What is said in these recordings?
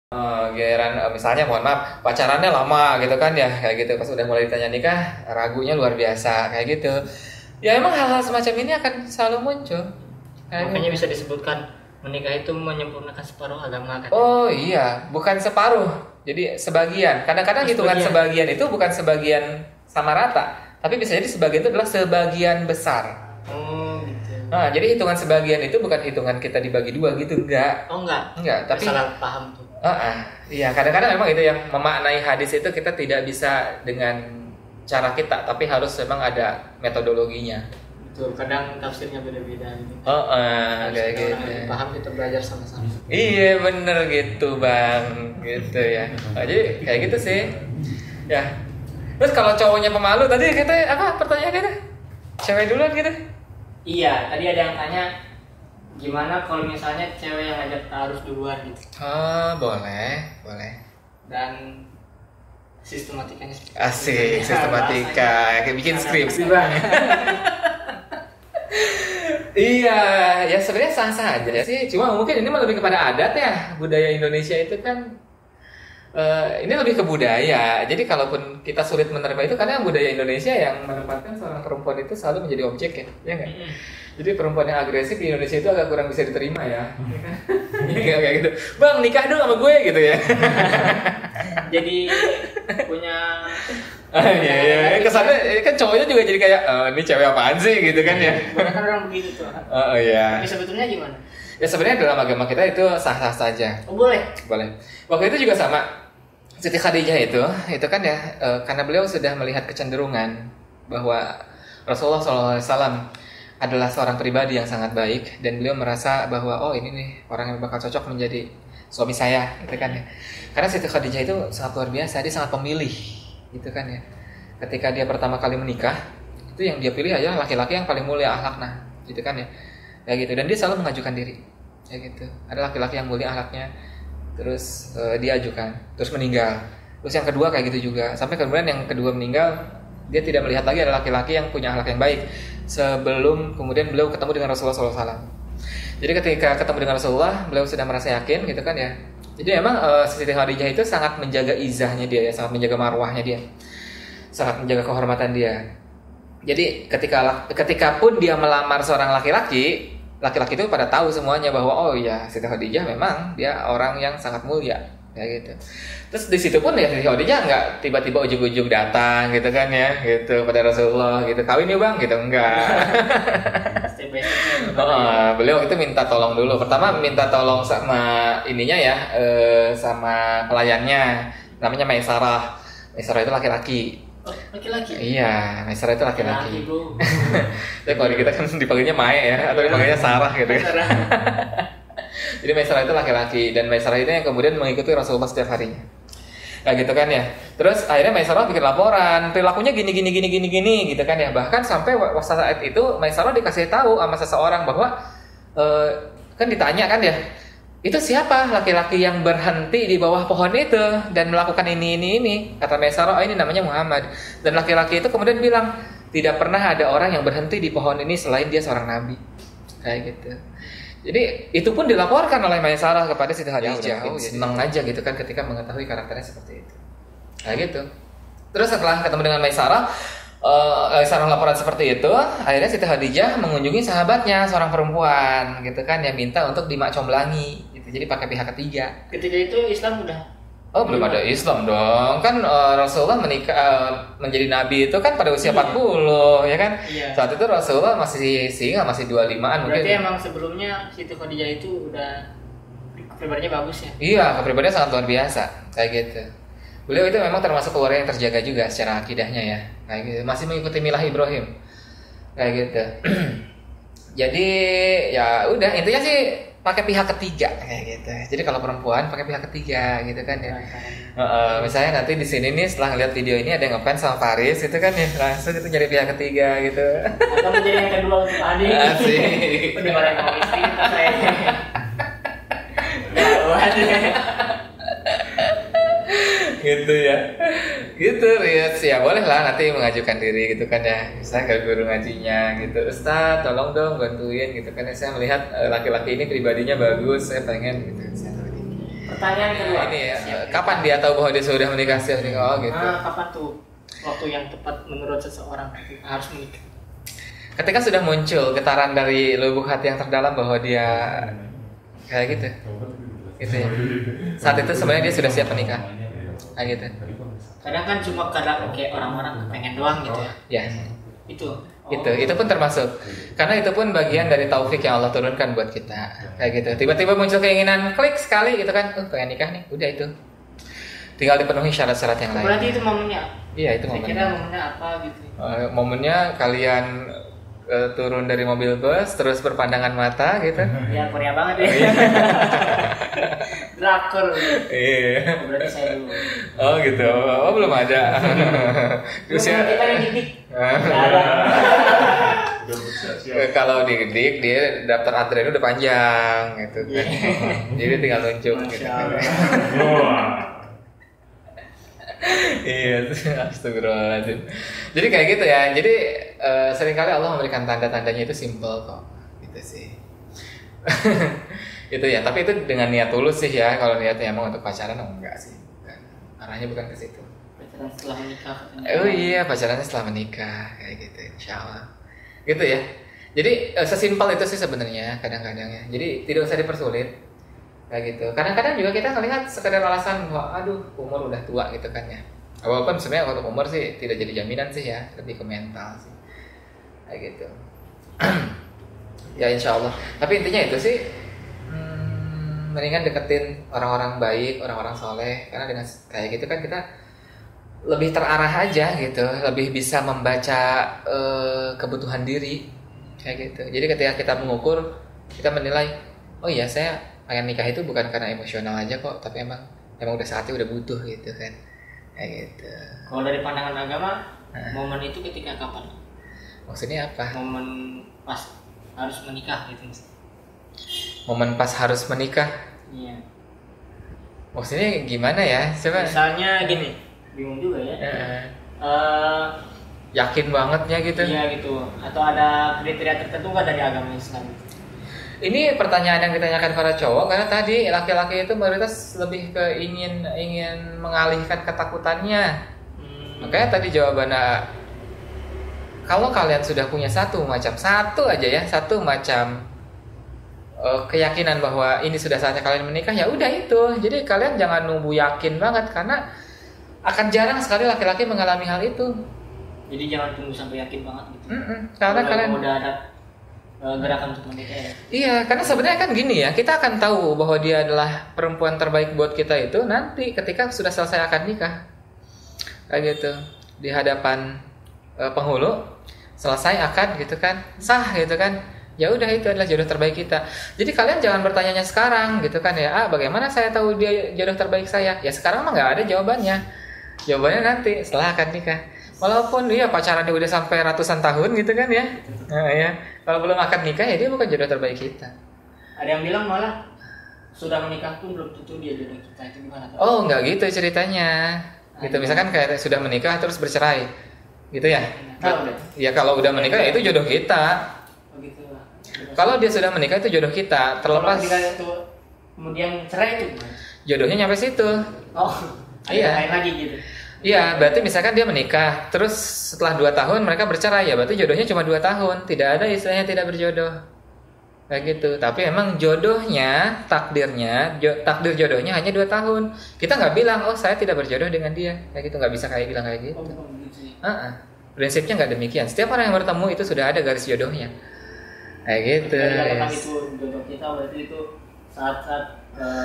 Giliran misalnya mohon maaf pacarannya lama gitu kan ya kayak gitu pas udah mulai ditanya nikah ragunya luar biasa kayak gitu ya emang hal-hal semacam ini akan selalu muncul kayak Makanya gitu. bisa disebutkan menikah itu menyempurnakan separuh agama kan. Oh iya bukan separuh jadi sebagian kadang-kadang hitungan sebagian itu bukan sebagian sama rata tapi bisa jadi sebagian itu adalah sebagian besar. Oh gitu. Nah, jadi hitungan sebagian itu bukan hitungan kita dibagi dua gitu enggak. Oh enggak. Tapi salah paham tuh. Iya, kadang-kadang memang itu yang memaknai hadis itu kita tidak bisa dengan cara kita, tapi harus memang ada metodologinya. Betul, kadang tafsirnya beda-beda gitu. Kayak gitu. Orang yang paham kita belajar sama-sama. Iya, bener gitu, Bang. Gitu ya. Nah, jadi kayak gitu sih. Ya. Terus kalau cowoknya pemalu tadi kita apa pertanyaannya kita? Cewek duluan gitu. Iya, tadi ada yang tanya gimana kalau misalnya cewek yang ngajak taruh duluan gitu. Boleh. Dan sistematikanya Asik, sistematika kayak bikin skripsi, Bang. Iya, ya sebenarnya sah-sah aja sih. Cuma mungkin ini mah lebih kepada adat ya. Budaya Indonesia itu kan ini lebih ke budaya. Jadi kalaupun kita sulit menerima itu karena budaya Indonesia yang menempatkan seorang perempuan itu selalu menjadi objek ya nggak? Jadi perempuan yang agresif di Indonesia itu agak kurang bisa diterima ya. Iya kayak gitu. Bang nikah dong sama gue gitu ya. Jadi punya Iya. Kesannya kan cowoknya juga jadi kayak ini cewek apaan sih gitu kan ya. Kan orang begitu tuh. Iya. Tapi sebetulnya gimana? Ya sebenarnya dalam agama kita itu sah-sah saja. Oh boleh. Waktu itu juga sama. Siti Khadijah itu kan ya karena beliau sudah melihat kecenderungan bahwa Rasulullah SAW adalah seorang pribadi yang sangat baik dan beliau merasa bahwa oh ini nih orang yang bakal cocok menjadi suami saya gitu kan ya. Karena Siti Khadijah itu sangat luar biasa, dia sangat pemilih gitu kan ya. Ketika dia pertama kali menikah itu yang dia pilih adalah laki-laki yang paling mulia akhlaknya gitu kan ya. Kayak gitu dan dia selalu mengajukan diri kayak gitu. Ada laki-laki yang mulia akhlaknya terus dia ajukan terus meninggal terus yang kedua kayak gitu juga sampai kemudian yang kedua meninggal dia tidak melihat lagi ada laki-laki yang punya akhlak yang baik sebelum kemudian beliau ketemu dengan Rasulullah SAW. Jadi ketika ketemu dengan Rasulullah beliau sudah merasa yakin gitu kan ya. Jadi memang Siti Khadijah itu sangat menjaga izahnya dia ya, sangat menjaga marwahnya dia, sangat menjaga kehormatan dia. Jadi ketika pun dia melamar seorang laki-laki itu pada tahu semuanya bahwa oh iya Siti Khadijah memang dia orang yang sangat mulia kayak gitu. Terus di situ pun ya Siti Khadijah nggak tiba-tiba ujug-ujug datang gitu kan ya gitu pada Rasulullah gitu kawin nih bang gitu enggak. Beliau itu minta tolong dulu. Pertama minta tolong sama ininya ya sama pelayannya namanya Maisarah. Maisarah itu laki-laki. Laki-laki? Iya, Maisarah itu laki-laki. Tapi kalau di kita kan dipanggilnya Mae ya, atau dipanggilnya Sarah gitu ya. Jadi Maisarah itu laki-laki dan Maisarah ini yang kemudian mengikuti Rasulullah setiap harinya. Kayak gitu kan ya. Terus akhirnya Maisarah bikin laporan, perilakunya gini gitu kan ya. Bahkan sampai saat itu Maisarah dikasih tahu sama seseorang bahwa kan ditanya kan ya. Itu siapa laki-laki yang berhenti di bawah pohon itu dan melakukan ini kata Maisarah ini namanya Muhammad dan laki-laki itu kemudian bilang tidak pernah ada orang yang berhenti di pohon ini selain dia seorang nabi kayak gitu. Jadi itu pun dilaporkan oleh Maisarah kepada Siti Khadijah. Senang aja gitu kan ketika mengetahui karakternya seperti itu kayak gitu. Terus setelah ketemu dengan Maisarah seorang laporan seperti itu, akhirnya Siti Khadijah mengunjungi sahabatnya seorang perempuan gitu kan yang minta untuk dimakcomblangi gitu. Jadi pakai pihak ketiga. Ketika itu Islam udah belum ada Islam dong. Kan Rasulullah menikah menjadi nabi itu kan pada usia 40 ya kan? Iya. Saat itu Rasulullah masih singa, masih 25-an mungkin. Berarti emang sebelumnya Siti Khadijah itu udah kepribadiannya bagus ya? Iya, kepribadiannya sangat luar biasa kayak gitu. Beliau itu memang termasuk keluarga yang terjaga juga secara akidahnya ya. Kayak gitu. Masih mengikuti milah Ibrahim. Kayak gitu. Jadi ya udah intinya sih pakai pihak ketiga kayak gitu. Jadi kalau perempuan pakai pihak ketiga gitu kan ya. Misalnya nanti di sini nih setelah ngeliat video ini ada yang ngefans sama Paris gitu kan ya. Langsung itu jadi pihak ketiga gitu. Atau menjadi yang kedua untuk adik. Asik. Bagaimana mau istri saya. Ya, gitu ya gitu ya boleh lah nanti mengajukan diri gitu kan ya saya ke guru ngajinya gitu Ustaz tolong dong bantuin gitu kan ya saya melihat laki-laki ini pribadinya bagus saya pengen gitu Pertanyaan kedua. Ini ya, Siap. kapan dia tahu bahwa dia sudah menikah? Siap menikah. Oh gitu. Kapan tuh waktu yang tepat menurut seseorang harus menikah? Ketika sudah muncul getaran dari lubuk hati yang terdalam bahwa dia kayak gitu. Gitu ya. Saat itu sebenarnya dia sudah siap menikah. Kayak gitu. Kadang kan cuma karena kayak orang-orang pengen doang gitu ya. Ya. Itu. Itu pun termasuk. Karena itu pun bagian dari taufik yang Allah turunkan buat kita. Kayak gitu. Tiba-tiba muncul keinginan klik sekali gitu kan. Pengen nikah nih. Udah itu. Tinggal dipenuhi syarat-syarat yang lain. Berarti itu momennya. Iya, itu Saya momennya. kira momennya apa gitu. Momennya kalian turun dari mobil bus terus berpandangan mata gitu. Ya Korea banget ya. Drakor. Iya. Berarti saya dulu. Oh gitu. Oh belum ada. Belum kita yang didik. Nggak ada. Kalau didik dia daftar antrian udah panjang gitu kan. Jadi tinggal nunjuk gitu. Masya Allah. Iya, astagfirullahaladzim. Jadi kayak gitu ya. Jadi seringkali Allah memberikan tanda-tandanya itu simple kok, gitu sih. Itu ya. Tapi itu dengan niat tulus sih ya. Kalau niatnya emang untuk pacaran, enggak sih. Bukan. Arahnya bukan ke situ. Pacaran setelah menikah. Oh iya, pacarannya setelah menikah kayak gitu, insya Allah. Gitu ya. Jadi sesimpel itu sih sebenarnya kadang-kadang ya. Jadi tidak usah dipersulit. Kayak gitu. Kadang-kadang juga kita ngelihat sekedar alasan bahwa aduh umur udah tua gitu kan ya. Walaupun sebenarnya kalau umur sih tidak jadi jaminan sih ya, lebih ke mental sih. Kayak gitu. Ya insya Allah. Tapi intinya itu sih mendingan deketin orang-orang baik, orang-orang soleh. Karena dengan kayak gitu kan kita lebih terarah aja gitu, lebih bisa membaca kebutuhan diri kayak gitu. Jadi ketika kita mengukur, kita menilai, oh iya saya pengen nikah itu bukan karena emosional aja kok, tapi emang udah saatnya udah butuh gitu kan, kayak gitu. Kalau dari pandangan agama, momen itu ketika kapan? Maksudnya apa? Momen pas harus menikah gitu. Momen pas harus menikah? Iya. Maksudnya gimana ya? Coba. Misalnya gini, bingung juga ya. Yakin bangetnya gitu? Iya gitu. Atau ada kriteria tertentu nggak dari agama Islam? Ini pertanyaan yang ditanyakan para cowok karena tadi laki-laki itu mayoritas lebih ke ingin mengalihkan ketakutannya. Makanya tadi jawabannya, kalau kalian sudah punya satu macam keyakinan bahwa ini sudah saatnya kalian menikah, ya udah itu. Jadi kalian jangan nunggu yakin banget karena akan jarang sekali laki-laki mengalami hal itu. Jadi jangan tunggu sampai yakin banget gitu. Karena kalian udah ada gerakan untuk menikah ya. Iya, karena sebenarnya kan gini ya, kita akan tahu bahwa dia adalah perempuan terbaik buat kita itu nanti ketika sudah selesai akad nikah. Kayak gitu, di hadapan penghulu, selesai akad gitu kan, sah gitu kan. Ya udah itu adalah jodoh terbaik kita. Jadi kalian jangan bertanya sekarang gitu kan ya. Bagaimana saya tahu dia jodoh terbaik saya? Ya sekarang mah nggak ada jawabannya. Jawabannya nanti setelah akad nikah. Walaupun dia pacarannya udah sampai ratusan tahun gitu kan ya. Nah, ya. Kalau belum akad nikah ya dia bukan jodoh terbaik kita. Ada yang bilang malah sudah menikah pun belum tentu dia jodoh kita, itu gimana? Oh nggak gitu ceritanya. Gitu misalkan kayak sudah menikah terus bercerai, gitu ya? Tahu deh. Ya kalau udah menikah ya itu jodoh kita. Oh gitu lah. Kalau dia sudah menikah itu jodoh kita. Terlepas Kalau dia itu kemudian cerai itu gimana? jodohnya nyampe situ. Oh, Iya. lain lagi gitu. Iya, berarti misalkan dia menikah, terus setelah 2 tahun mereka bercerai, ya berarti jodohnya cuma 2 tahun. Tidak ada istilahnya tidak berjodoh. Kayak gitu. Tapi emang jodohnya, takdir jodohnya hanya 2 tahun. Kita nggak bilang, oh saya tidak berjodoh dengan dia. Kayak gitu, nggak bisa bilang kayak gitu. Oh, gitu. Prinsipnya nggak demikian. Setiap orang yang bertemu itu sudah ada garis jodohnya. Kayak gitu. Jadi katakan itu jodoh kita, berarti itu saat-saat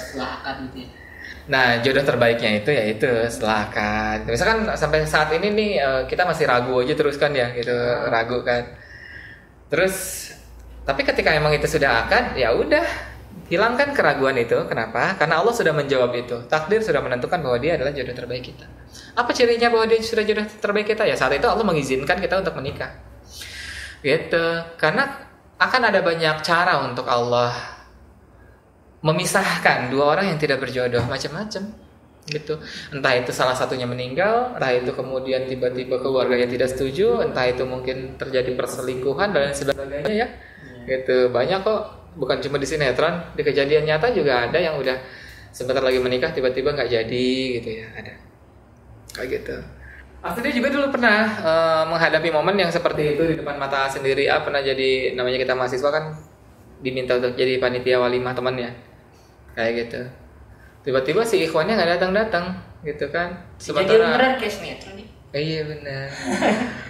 setelah akad gitu ya. Nah, jodoh terbaiknya itu yaitu setelah akad. Misalkan sampai saat ini nih kita masih ragu aja terus kan ya, gitu ragu kan. Terus, tapi ketika emang itu sudah akad, ya udah hilangkan keraguan itu. Kenapa? Karena Allah sudah menjawab itu. Takdir sudah menentukan bahwa dia adalah jodoh terbaik kita. Apa cirinya bahwa dia sudah jodoh terbaik kita? Ya saat itu Allah mengizinkan kita untuk menikah. Gitu. Karena akan ada banyak cara untuk Allah memisahkan dua orang yang tidak berjodoh, macam-macam gitu. Entah itu salah satunya meninggal, entah itu kemudian tiba-tiba keluarganya tidak setuju, entah itu mungkin terjadi perselingkuhan dan lain sebagainya ya. Gitu. Banyak kok, bukan cuma di sinetron, di kejadian nyata juga ada yang udah sebentar lagi menikah tiba-tiba nggak jadi gitu ya, ada kayak gitu. Aku dia juga dulu pernah menghadapi momen yang seperti itu di depan mata sendiri. Pernah jadi, namanya kita mahasiswa kan diminta untuk jadi panitia walimah temannya kayak gitu. Tiba-tiba si ikhwannya nggak datang gitu kan. Jadi beneran kayak sinetron nih. Iya benar.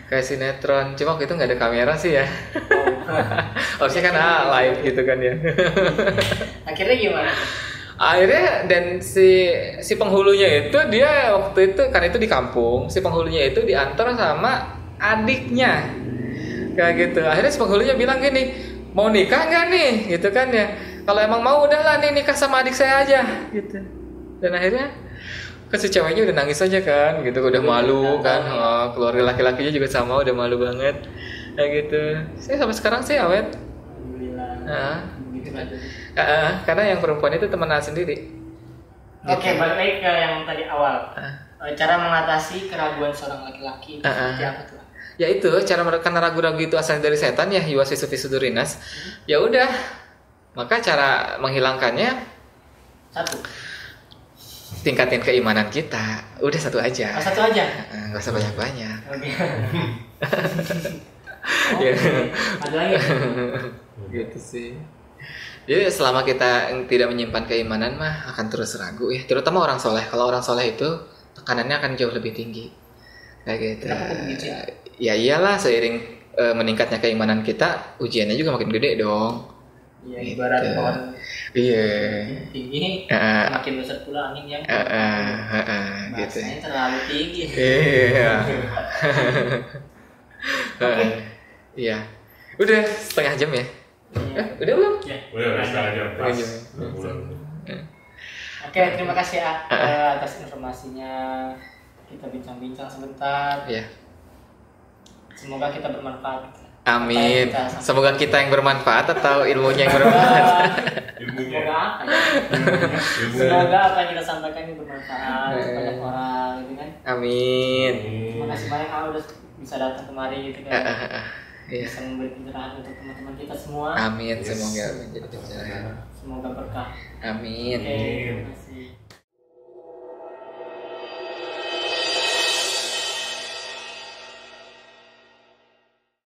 Kayak sinetron. Cuma waktu itu nggak ada kamera sih ya. Harusnya kan live gitu kan ya. Akhirnya gimana? Akhirnya dan si penghulunya itu dia waktu itu kan itu di kampung, si penghulunya itu diantar sama adiknya kayak gitu. Akhirnya si penghulunya bilang gini, mau nikah nggak nih gitu kan ya, kalau emang mau udahlah nih nikah sama adik saya aja gitu. Dan akhirnya si ceweknya udah nangis aja kan gitu, udah malu kan. Keluarga laki-lakinya juga sama, udah malu banget kayak gitu. Saya sampai sekarang sih awet. Alhamdulillah. Karena yang perempuan itu teman sendiri. Oke, balik lagi ke yang tadi awal. Cara mengatasi keraguan seorang laki-laki itu seperti apa tuh? Ya itu, karena ragu-ragu itu asalnya dari setan ya, yuwaswisu fi sudurinas. Ya udah, maka cara menghilangkannya satu, tingkatin keimanan kita. Udah satu aja. Satu aja. Gak usah banyak-banyak. Oke. Ya. Ada lagi? Gitu sih. Jadi selama kita tidak menyimpan keimanan mah akan terus ragu ya. Terutama orang soleh. Kalau orang soleh itu tekanannya akan jauh lebih tinggi. Kayak gitu. Kenapa begitu ya? Ya iyalah, seiring meningkatnya keimanan kita, ujiannya juga makin gede dong. Iya, ibarat pohon tinggi, makin besar pula angin yang gitu. Bahasanya terlalu tinggi. Iya. Iya. Udah setengah jam ya? Udah belum? Ya. Udah setengah jam pas. Oke, terima kasih atas informasinya. Kita bincang-bincang sebentar. Iya. Semoga kita bermanfaat. Amin. Semoga kita yang bermanfaat atau ilmunya yang bermanfaat. Semoga apa ya? Semoga apa yang kita sampaikan ini bermanfaat banyak orang gitu kan. Amin. Terima kasih banyak udah bisa datang kemari gitu kan. Iya. Bisa memberi pencerahan untuk teman-teman kita semua. Amin. Semoga menjadi pencerahan. Semoga berkah. Amin. Oke, terima kasih.